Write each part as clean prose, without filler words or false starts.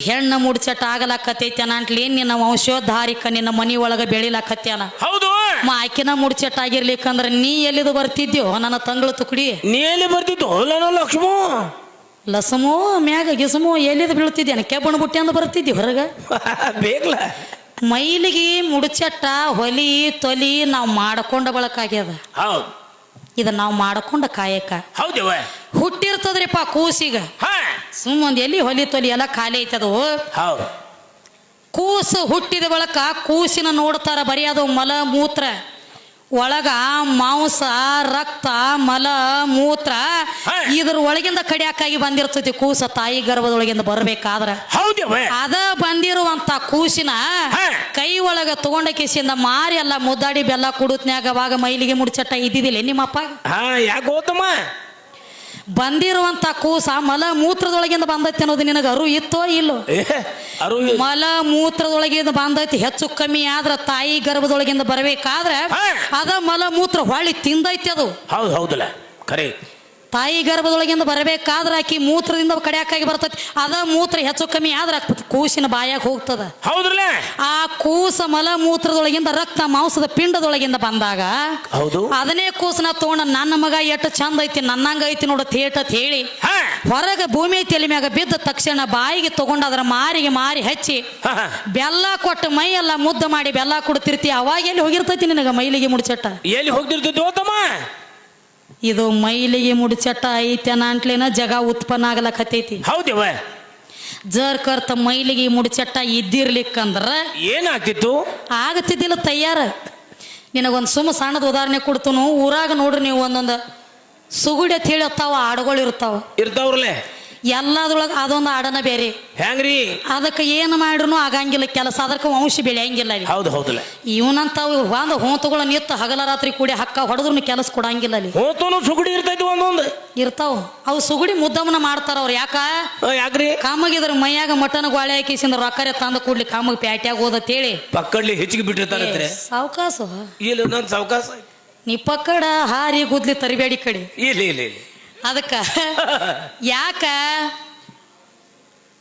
ಹೆಣ್ಣ ಮುಡ್ಚಟ ಆಗಲಕತ್ತೈತನ ಅಂಟ್ಲಿ ನಿನ್ನ ವಂಶೋದ್ಧಾರಿಕ ನಿನ್ನ ಮನಿ ಒಳಗ ಬೆಳಿಲಕತ್ಯಾನ. ಹೌದು ಆಕಿನ ಮುಡ್ಚಟ ಆಗಿರ್ಲಿಕ್ಕಂದ್ರ ನೀ ಎಲ್ಲಿದು ಬರ್ತಿದ್ಯೋ ನನ್ನ ತಂಗಳು ತುಕಡಿ? ನೀ ಎಲ್ಲಿ ಬರ್ತಿದ್ದು ಲಕ್ಷ್ಮೋ ಲಸಮೋ ಮ್ಯಾಗ ಗಿಸಮೋ ಎಲ್ಲಿದು ಬೀಳ್ತಿದ್ಯಾನ? ಕೆಬ್ಬಣ ಬುಟ್ಟಿ ಅಂದ ಬರ್ತಿದ್ದಿ ಹೊರಗ. ಬೇಕಲ್ಲ ಮೈಲಿಗೆ ಮುಡ್ಚಟ ಹೊಲಿ ತೊಲಿ ನಾವು ಮಾಡ್ಕೊಂಡ ಬಳಕಾಗ್ಯದ. ಹೌದು ಇದ ನಾವು ಮಾಡ್ಕೊಂಡ ಕಾಯಕ. ಹೌದೇವ ಹುಟ್ಟಿರ್ತದ್ರಿಪ್ಪ ಕೂಸಿಗ ಸುಮ್ಮೊಂದ್ ಎಲ್ಲಿ ಹೊಲಿ ತೊಲಿ ಎಲ್ಲ ಖಾಲಿ ಐತದು. ಹೌದು ಕೂಸು ಹುಟ್ಟಿದ ಬಳಕ ಕೂಸಿನ ನೋಡ್ತಾರ ಬರೀ ಅದು ಮಲ ಮೂತ್ರ ಒಳಗ ಮಾಂಸ ರಕ್ತ ಮಲ ಮೂತ್ರ ಇದ್ರ ಒಳಗಿಂದ ಕಡಿಯಾಕಾಗಿ ಬಂದಿರ್ತೈತಿ. ಕೂಸ ತಾಯಿ ಗರ್ಭದೊಳಗಿಂದ ಬರ್ಬೇಕಾದ್ರ ಅದ ಬಂದಿರುವಂತ ಕೂಸಿನ ಕೈ ಒಳಗ ತಗೊಂಡ ಕಿಸಿಂದ ಮಾರಿ ಎಲ್ಲ ಮುದ್ದಾಡಿ ಬೆಲ್ಲ ಕುಡುತ್ನ್ಯಾಗ ಅವಾಗ ಮೈಲಿಗೆ ಮುಡ್ಚಟ್ಟ ಇದ್ದಿದ್ದಿಲ್ಲ ನಿಮ್ಮಪ್ಪ? ಯಾಕೆ ಹೋತಮ್ಮ ಬಂದಿರುವಂತ ಕೂಸ ಮಲ ಮೂತ್ರದೊಳಗಿಂದ ಬಂದೈತಿ ಅನ್ನೋದು ನಿನಗ ಅರು ಇತ್ತೋ ಇಲ್ಲೋ? ಮಲ ಮೂತ್ರದೊಳಗಿಂದ ಬಂದೈತಿ ಹೆಚ್ಚು ಕಮ್ಮಿ ಆದ್ರ ತಾಯಿ ಗರ್ಭದೊಳಗಿಂದ ಬರಬೇಕಾದ್ರ ಅದ ಮಲ ಮೂತ್ರ ಹೊಳ್ಳಿ ತಿಂದೈತಿ ಅದು. ಹೌದು ಹೌದಲ್ಲ ಖರೆ. ತಾಯಿ ಗರ್ಭದೊಳಗಿಂದ ಬರಬೇಕಾದ್ರ ಆಕಿ ಮೂತ್ರದಿಂದ ಕಡಿಯಾಕಾಗಿ ಬರ್ತೈತಿ. ಅದ ಮೂತ್ರ ಹೆಚ್ಚು ಕಮ್ಮಿ ಆದ್ರ ಕೂಸಿನ ಬಾಯಾಗ ಹೋಗ್ತದ. ಹೌದ್ರಲ್ಲ ಆ ಕೂಸ ಮಲ ಮೂತ್ರದೊಳಗಿಂದ ರಕ್ತ ಮಾಂಸದ ಪಿಂಡದೊಳಗಿಂದ ಬಂದಾಗ ಹೌದು ಅದನ್ನೇ ಕೂಸನ ತಗೊಂಡ ನನ್ನ ಮಗ ಎಷ್ಟು ಚಂದ ಐತಿ ನನ್ನಂಗ ಐತಿ ನೋಡ ಥೇಟ್ ಹೇಳಿ ಹೊರಗ ಭೂಮಿ ತಲೆ ಮ್ಯಾಗ ಬಿದ್ದ ತಕ್ಷಣ ಬಾಯಿಗೆ ತಗೊಂಡ ಅದ್ರ ಮಾರಿಗೆ ಮಾರಿ ಹಚ್ಚಿ ಬೆಲ್ಲ ಕೊಟ್ಟು ಮೈ ಎಲ್ಲ ಮುದ್ದ ಮಾಡಿ ಬೆಲ್ಲ ಕೊಡ್ತಿರ್ತಿ. ಅವಾಗ ಎಲ್ಲಿ ಹೋಗಿರ್ತೈತಿ ನಿನಗ ಮೈಲಿಗೆ ಮುಡ್ಚಟ್ಟ? ಎಲ್ಲಿ ಹೋಗ್ತಿರ್ತಿದ್ವಿ ಹೋತಮ್ಮ? ಇದು ಮೈಲಿಗೆ ಮುಡ್ಚಟ್ಟ ಐತನ ಅಂಟ್ಲೇನ ಜಗ ಉತ್ಪನ್ನ ಆಗ್ಲಕತ್ತೈತಿ. ಹೌದೇವ ಜರ್ ಕರ್ತ ಮೈಲಿಗೆ ಮುಡ್ಚಟ್ಟ ಇದ್ದಿರ್ಲಿಕ್ಕಂದ್ರ ಏನಾಗ್ತಿತ್ತು? ಆಗತ್ತಿದ್ದಿಲ್ಲ ತಯಾರ. ನಿನಗೊಂದು ಸಣ್ಣದ ಉದಾಹರಣೆ ಕೊಡ್ತನು. ಊರಾಗ ನೋಡ್ರಿ ನೀವು ಒಂದೊಂದು ಸುಗುಡಿ ಅಂತ ಹೇಳಿ ಅತ್ತಾವ ಹಾಡುಗಳು ಇರ್ತಾವ್ರಲ್ಲೇ ಎಲ್ಲದ್ರೊಳಗ ಅದೊಂದು ಹಾಡನ ಬೇರೆ. ಹೆಂಗ್ರಿ? ಅದಕ್ಕೆ ಏನು ಮಾಡ್ರು ಆಗಂಗಿಲ್ಲ ಕೆಲಸ, ಅದಕ್ಕೆ ವಂಶ ಬೆಳೆಯಂಗಿಲ್ಲ. ಹೌದು ಹೌದಲ್ಲ ಇವನಂತಾವ್ ಒಂದು ಹೋತುಗಳ ನಿತ್ತ ಹಗಲ ರಾತ್ರಿ ಕೂಡಿ ಹಕ್ಕ ಹೊಡೆದ್ರು ಕೆಲಸ ಕೊಡಂಗಿಲ್ಲ. ಅಲ್ಲಿ ಹೋತನು ಸುಗುಡಿ ಇರ್ತೈತಿ ಒಂದೊಂದು ಇರ್ತಾವ. ಅವು ಸುಗುಡಿ ಮುದ್ದಮನ ಮಾಡ್ತಾರ ಅವ್ರು. ಯಾಕ್ರಿ? ಕಾಮಗಿದ್ರ ಮೈಯಾಗ ಮಟನ ಗೋಳೆ ಹಾಕಿಸಿಂದ ರೊಕ್ಕರೆ ತಂದ ಕೂಡ್ಲಿ ಕಾಮಗ್ ಪ್ಯಾಟ್ಯಾಗ ಹೋದತ್ತೇಳಿ ಪಕ್ಕಡ್ಲಿ ಹೆಚ್ಚಿಗೆ ಬಿಟ್ಟಿರ್ತಾರೆ. ಸಾವಕಾಸ ಇಲ್ಲ ನನ್ ಸಾವಕಾಸ ನೀ ಪಕ್ಕಡ ಹಾರಿ ಗುದ್ಲಿ ತರಿಬೇಡಿ ಕಡೆ. ಇಲ್ಲ ಇಲ್ಲ ಇಲ್ಲ ಅದಕ್ಕ ಯಾಕ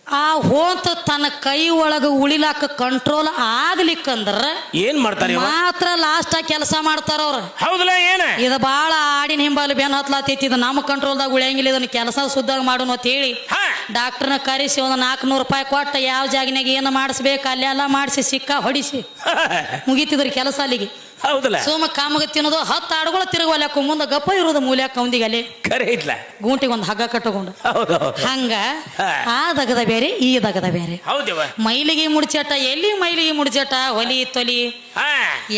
ಆ ಹೋತ ತನ್ನ ಕೈ ಒಳಗ ಉಳಿಲಾಕ ಕಂಟ್ರೋಲ್ ಆಗ್ಲಿಕ್ಕಂದ್ರ ಏನ್ ಮಾಡ್ತಾರೆ ಮಾತ್ರ ಲಾಸ್ಟ್ ಆಗಿ ಕೆಲಸ ಮಾಡ್ತಾರ ಅವ್ರ. ಹೌದಲ್ಲ ಏನ ಇದು ಬಾಳ ಆಡಿನ ಹಿಂಬಾಲಿ ಬೆನ್ ಹತ್ಲಾತೈತಿ. ಇದು ನಮ್ಮ ಕಂಟ್ರೋಲ್ದಾಗ ಉಳಿಯಂಗಿಲ್ಲ. ಇದನ್ನ ಕೆಲಸ ಸುದ್ದಾಗ ಮಾಡೋಣ ಅಂತ ಹೇಳಿ ಡಾಕ್ಟರ್ನ ಕರೆಸಿ ಒಂದು 400 ರೂಪಾಯಿ ಕೊಟ್ಟ ಯಾವ ಜಾಗಿನಾಗ ಏನು ಮಾಡಿಸ್ಬೇಕು ಅಲ್ಲೆಲ್ಲ ಮಾಡಿಸಿ ಸಿಕ್ಕ ಹೊಡಿಸಿ ಮುಗಿತಿದ್ರಿ ಕೆಲಸ ಅಲ್ಲಿಗೆ. ಹೌದಲ್ಲ ಸೋಮ ಕಾಮಗ ತಿನ್ನೋದು 10 ಆಡುಗಳು ತಿರುಗಲ್ಯಾಕ ಮುಂದೆ ಗಪ್ಪ ಇರೋದು ಮೂಲ್ಯಾಕ ಕೌಂದಿಗಲ್ಲಿ ಗೂಂಟಿಗೆ ಒಂದು ಹಗ್ಗ ಕಟ್ಟಕೊಂಡು ಹಂಗ ಆ ದಗದ ಬೇರೆ ಈ ದಗದ ಬೇರೆ. ಮೈಲಿಗೆ ಮುಡ್ಚಟ ಎಲ್ಲಿ ಮೈಲಿಗೆ ಮುಡ್ಚಟ ಹೊಲಿ ತೊಲಿ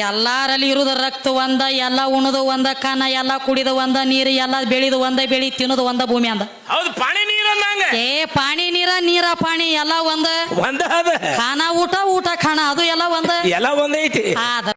ಎಲ್ಲಾರಲ್ಲಿ ಇರುದ ರಕ್ತ ಒಂದ, ಎಲ್ಲ ಉಣದು ಒಂದ, ಕನ ಎಲ್ಲ ಕುಡಿದು ಒಂದ, ನೀರು ಎಲ್ಲ ಬೆಳಿದು ಒಂದ, ಬೆಳಿ ತಿನ್ನೋದು ಒಂದ ಭೂಮಿ ಅಂದ. ಪಾಣಿ ನೀರ ಪಾಣಿ ಎಲ್ಲ ಒಂದ. ಖಾನ ಊಟ ಊಟ ಖಾನ ಅದು ಎಲ್ಲ ಒಂದ.